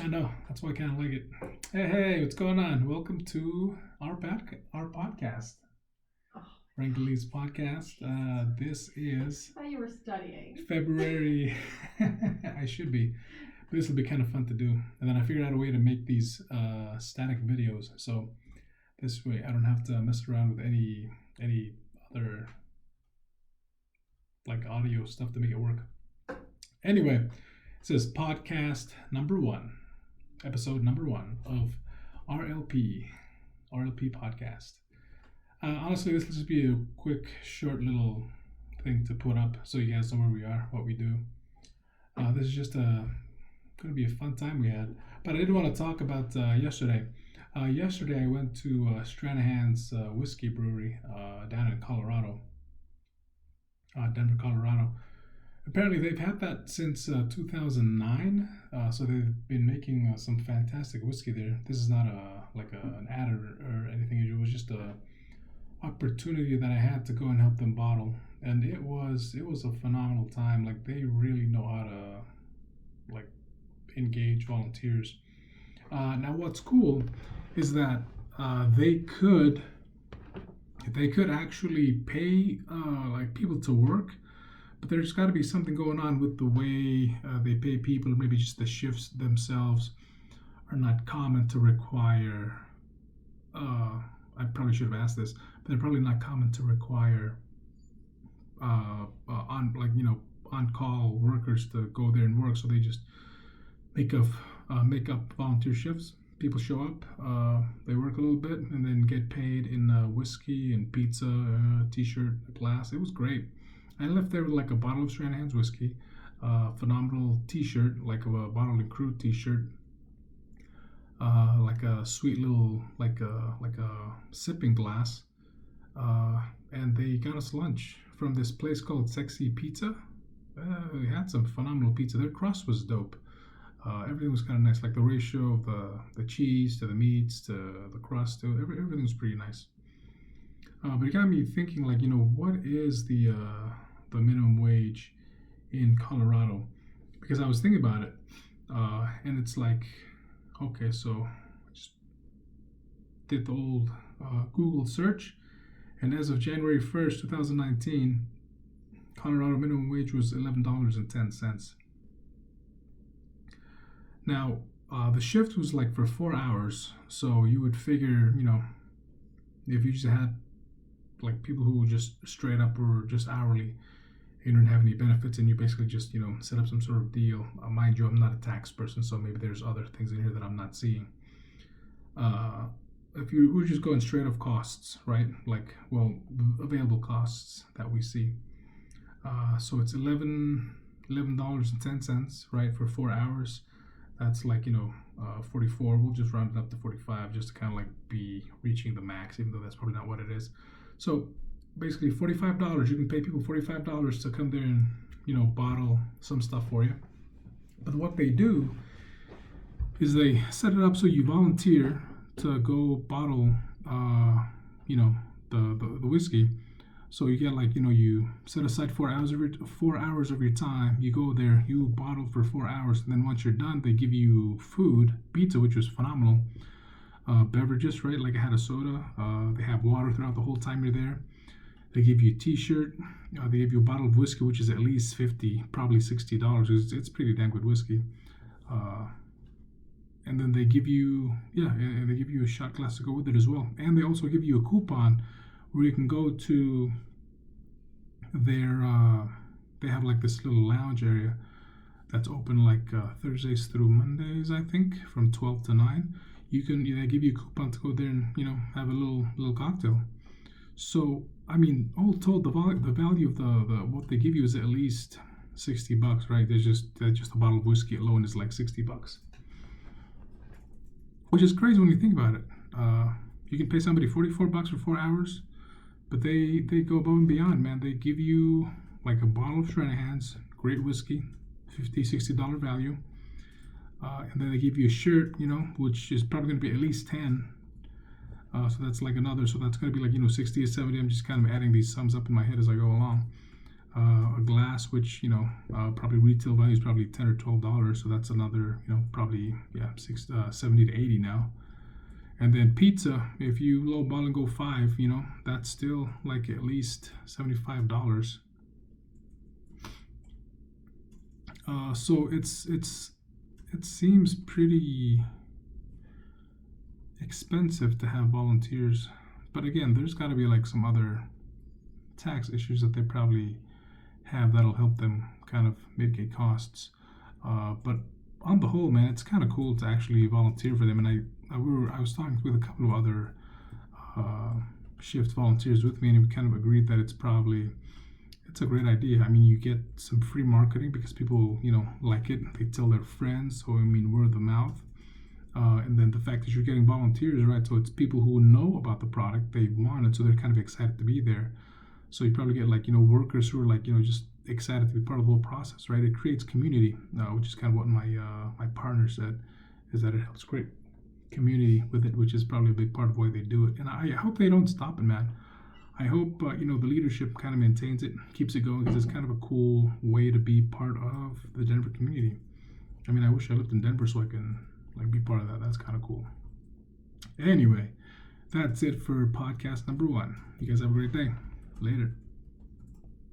I know. That's why I kind of like it. Hey, what's going on? Welcome to our podcast, Oh, Rangeley's podcast. This is I thought you were studying. February. I should be. This will be kind of fun to do. And then I figured out a way to make these static videos, so this way I don't have to mess around with any other like audio stuff to make it work. Anyway, it says podcast number 1. Episode number 1 of RLP podcast. Honestly, this will just be a quick, short little thing to put up so you guys know where we are, what we do. This is just going to be a fun time we had. But I did want to talk about yesterday. Yesterday I went to Stranahan's Whiskey Brewery down in Colorado, Denver, Colorado. Apparently they've had that since 2009, so they've been making some fantastic whiskey there. This is not an ad or anything. It was just a opportunity that I had to go and help them bottle, and it was a phenomenal time. Like, they really know how to engage volunteers. Now what's cool is that they could actually pay people to work. But there's got to be something going on with the way they pay people. Maybe just the shifts themselves are not common to require. I probably should have asked this, but they're probably not common to require on-call workers to go there and work. So they just make up volunteer shifts. People show up, they work a little bit, and then get paid in whiskey and pizza, T-shirt, a glass. It was great. I left there with like a bottle of Stranahan's whiskey, phenomenal T-shirt, like a Bottled and Crude T-shirt, like a sweet little like a sipping glass, and they got us lunch from this place called Sexy Pizza. We had some phenomenal pizza. Their crust was dope. Everything was kind of nice, like the ratio of the cheese to the meats to the crust. Everything was pretty nice. But it got me thinking, what is the minimum wage in Colorado? Because I was thinking about it, and it's like, okay, so I just did the old Google search, and as of January 1st, 2019, Colorado minimum wage was $11.10. Now, the shift was like for 4 hours, so you would figure, if you just had like people who just straight up were just hourly, you don't have any benefits, and you basically just set up some sort of deal. Mind you, I'm not a tax person, so maybe there's other things in here that I'm not seeing. If we're just going straight off costs, right? Available costs that we see. So it's $11.10, right, for 4 hours. That's 44. We'll just round it up to 45, just to kind of be reaching the max, even though that's probably not what it is. So basically $45, you can pay people $45 to come there and bottle some stuff for you. But what they do is they set it up so you volunteer to go bottle the whiskey. So you get you set aside 4 hours of your time. You go there, you bottle for 4 hours, and then once you're done, they give you food, pizza, which was phenomenal, beverages, right? Like I had a soda. They have water throughout the whole time you're there. They give you a T-shirt. They give you a bottle of whiskey, which is at least $50, probably $60. It's pretty damn good whiskey. And then they give you a shot glass to go with it as well. And they also give you a coupon where you can go to their, they have this little lounge area that's open Thursdays through Mondays, I think, from 12 to 9. They give you a coupon to go there and have a little cocktail. So I mean, all told, the value of the what they give you is at least $60, right? There's just a bottle of whiskey alone is like $60, which is crazy when you think about it. You can pay somebody $44 for 4 hours, but they go above and beyond, man. They give you a bottle of Stranahan's, great whiskey, $50-$60 value, and then they give you a shirt, which is probably going to be at least 10. So that's another. So that's going to be 60 or 70. I'm just kind of adding these sums up in my head as I go along. a glass, which probably retail value is probably $10 or $12, so that's another probably 70 to 80 now. And then pizza, if you lowball and go 5, that's still like at least $75. So it seems pretty expensive to have volunteers, but again, there's got to be like some other tax issues that they probably have that'll help them kind of mitigate costs. But on the whole, man, it's kind of cool to actually volunteer for them. And I was talking with a couple of other shift volunteers with me, and we kind of agreed that it's a great idea. I mean, you get some free marketing because people like it. They tell their friends, so I mean word of mouth. And then the fact that you're getting volunteers, right? So it's people who know about the product, they want it, so they're kind of excited to be there. So you probably get workers who are just excited to be part of the whole process, right? It creates community, which is kind of what my partner said, is that it helps create community with it, which is probably a big part of why they do it. And I hope they don't stop it, man. I hope the leadership kind of maintains it, keeps it going, because it's kind of a cool way to be part of the Denver community. I mean, I wish I lived in Denver so I can be part of that. That's kind of cool. Anyway, that's it for podcast number 1. You guys have a great day. Later.